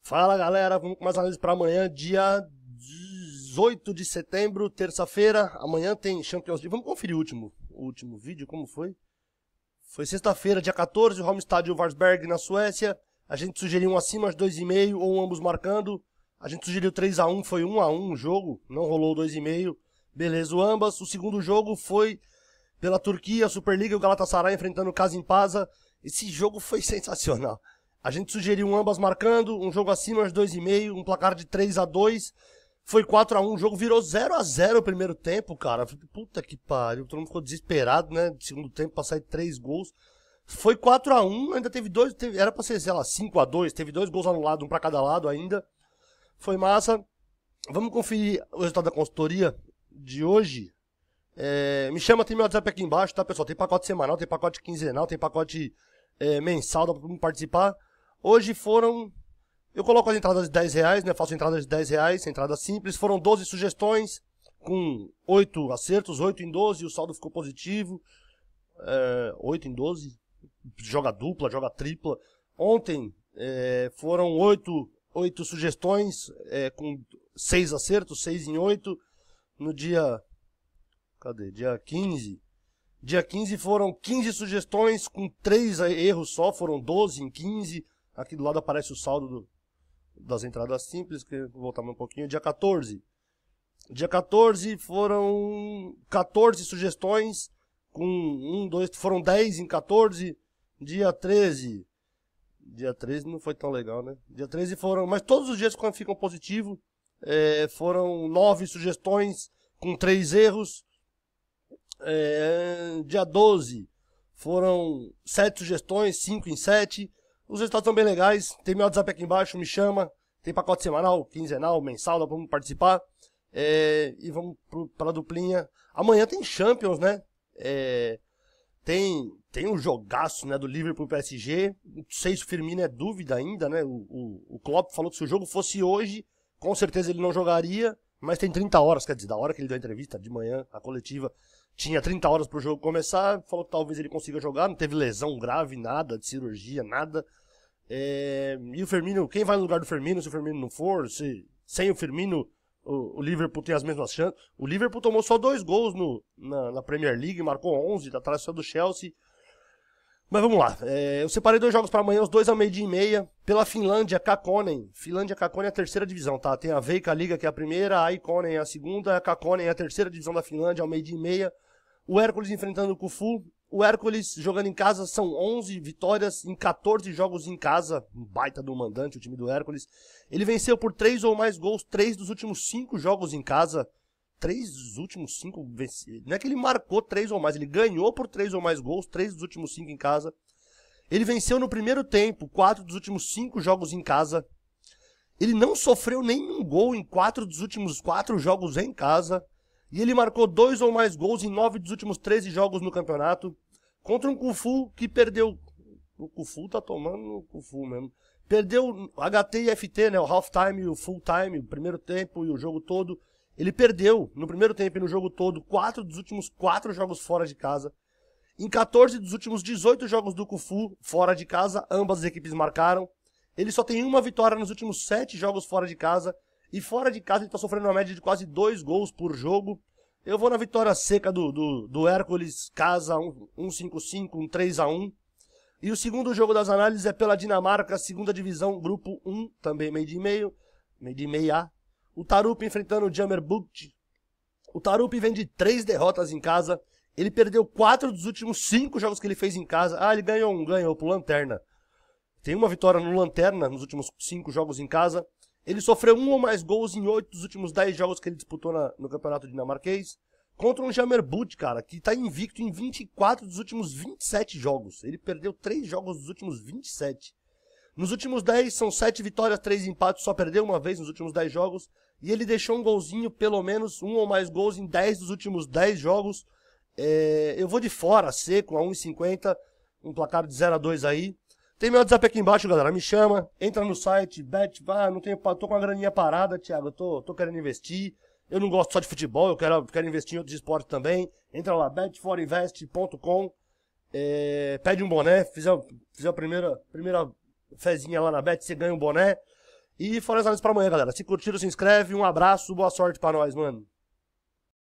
Fala galera, vamos com mais análise para amanhã, dia 18 de setembro, terça-feira. Amanhã tem Champions League. Vamos conferir o último vídeo, como foi? Foi sexta-feira, dia 14, o home estádio Varberg na Suécia. A gente sugeriu um acima de 2,5 ou ambos marcando. A gente sugeriu 3-1, foi 1-1 o jogo, não rolou 2,5. Beleza, o ambas. O segundo jogo foi pela Turquia, Superliga e o Galatasaray enfrentando o Kasimpasa. Esse jogo foi sensacional. A gente sugeriu um ambas marcando, um jogo acima de 2,5, um placar de 3-2. Foi 4-1, o jogo virou 0-0 o primeiro tempo, cara. Puta que pariu, todo mundo ficou desesperado, né? Segundo tempo, pra sair 3 gols. Foi 4-1, ainda teve dois, era pra ser, sei lá, 5-2, teve 2 gols anulados, um pra cada lado ainda. Foi massa. Vamos conferir o resultado da consultoria de hoje. Me chama, tem meu WhatsApp aqui embaixo, tá, pessoal? Tem pacote semanal, tem pacote quinzenal, tem pacote mensal, dá pra todo mundo participar. Hoje foram... Eu coloco as entradas de R$10, né? Faço entradas de R$10, entrada simples. Foram 12 sugestões, com 8 acertos, 8 em 12, o saldo ficou positivo. 8 em 12, joga dupla, joga tripla. Ontem foram 8 sugestões, com 6 acertos, 6 em 8. No dia... Cadê? Dia 15. Dia 15 foram 15 sugestões, com 3 erros só, foram 12 em 15. Aqui do lado aparece o saldo das entradas simples, que eu vou voltar mais um pouquinho. Dia 14. Dia 14 foram 14 sugestões, com 2, foram 10 em 14. Dia 13. Dia 13 não foi tão legal, né? Dia 13 foram, mas todos os dias quando ficam positivo, foram 9 sugestões, com 3 erros. Dia 12 foram 7 sugestões, 5 em 7. Os resultados estão bem legais. Tem meu WhatsApp aqui embaixo, me chama. Tem pacote semanal, quinzenal, mensal, dá pra participar. E vamos pra duplinha. Amanhã tem Champions, né? Tem um jogaço, né, do Liverpool PSG. Não sei se o Firmino é dúvida ainda, né? O Klopp falou que se o jogo fosse hoje, com certeza ele não jogaria. Mas tem 30 horas, quer dizer, da hora que ele deu a entrevista, de manhã, a coletiva, tinha 30 horas pro jogo começar. Falou que talvez ele consiga jogar, não teve lesão grave, nada, de cirurgia, nada. E o Firmino, quem vai no lugar do Firmino se o Firmino não for? Sem o Firmino, o Liverpool tem as mesmas chances. O Liverpool tomou só 2 gols na Premier League, marcou 11, tá atrás só do Chelsea. Mas vamos lá, eu separei 2 jogos para amanhã, os 2 ao 12h30, pela Finlândia, Kakkonen. Finlândia, Kakkonen é a terceira divisão, tá? Tem a Veikka Liga, que é a primeira, a Ikonen é a segunda, a Kakkonen é a terceira divisão da Finlândia, ao 12h30. O Hércules enfrentando o Kufu. O Hércules jogando em casa, são 11 vitórias em 14 jogos em casa. Um baita do mandante, o time do Hércules. Ele venceu por 3 ou mais gols, 3 dos últimos 5 jogos em casa. 3 dos últimos 5 não é que ele marcou 3 ou mais, ele ganhou por 3 ou mais gols, 3 dos últimos 5 em casa. Ele venceu no primeiro tempo, 4 dos últimos 5 jogos em casa. Ele não sofreu nenhum gol em 4 dos últimos 4 jogos em casa. E ele marcou 2 ou mais gols em 9 dos últimos 13 jogos no campeonato. Contra um Kufu que perdeu. O Kufu tá tomando o Kufu mesmo. Perdeu HT e FT, né? O half time e o full time, o primeiro tempo e o jogo todo. Ele perdeu no primeiro tempo e no jogo todo 4 dos últimos 4 jogos fora de casa. Em 14 dos últimos 18 jogos do Kufu fora de casa, ambas as equipes marcaram. Ele só tem uma vitória nos últimos 7 jogos fora de casa. E fora de casa ele tá sofrendo uma média de quase 2 gols por jogo. Eu vou na vitória seca do Hércules, casa, 1-5-5, 3-1. E o segundo jogo das análises é pela Dinamarca, segunda divisão, grupo 1, também meio de meia. O Tarup enfrentando o Jammerbugt. O Tarup vem de 3 derrotas em casa. Ele perdeu 4 dos últimos 5 jogos que ele fez em casa. Ele ganhou pro Lanterna. Tem uma vitória no Lanterna nos últimos 5 jogos em casa. Ele sofreu 1 ou mais gols em 8 dos últimos 10 jogos que ele disputou no campeonato dinamarquês. Contra um Jammerbugt, cara, que tá invicto em 24 dos últimos 27 jogos. Ele perdeu 3 jogos dos últimos 27. Nos últimos 10 são 7 vitórias, 3 empates, só perdeu uma vez nos últimos 10 jogos. E ele deixou um golzinho, pelo menos 1 ou mais gols em 10 dos últimos 10 jogos. Eu vou de fora, seco, a 1,50, um placar de 0-2 aí. Tem meu WhatsApp aqui embaixo, galera. Me chama, entra no site, bet, tô com uma graninha parada, Thiago. Eu tô querendo investir. Eu não gosto só de futebol, eu quero investir em outros esportes também. Entra lá, bet4invest.com. Pede um boné, fizer a primeira fezinha lá na bet, você ganha um boné. E foram as análises pra amanhã, galera. Se curtiram, se inscreve. Um abraço, boa sorte pra nós, mano.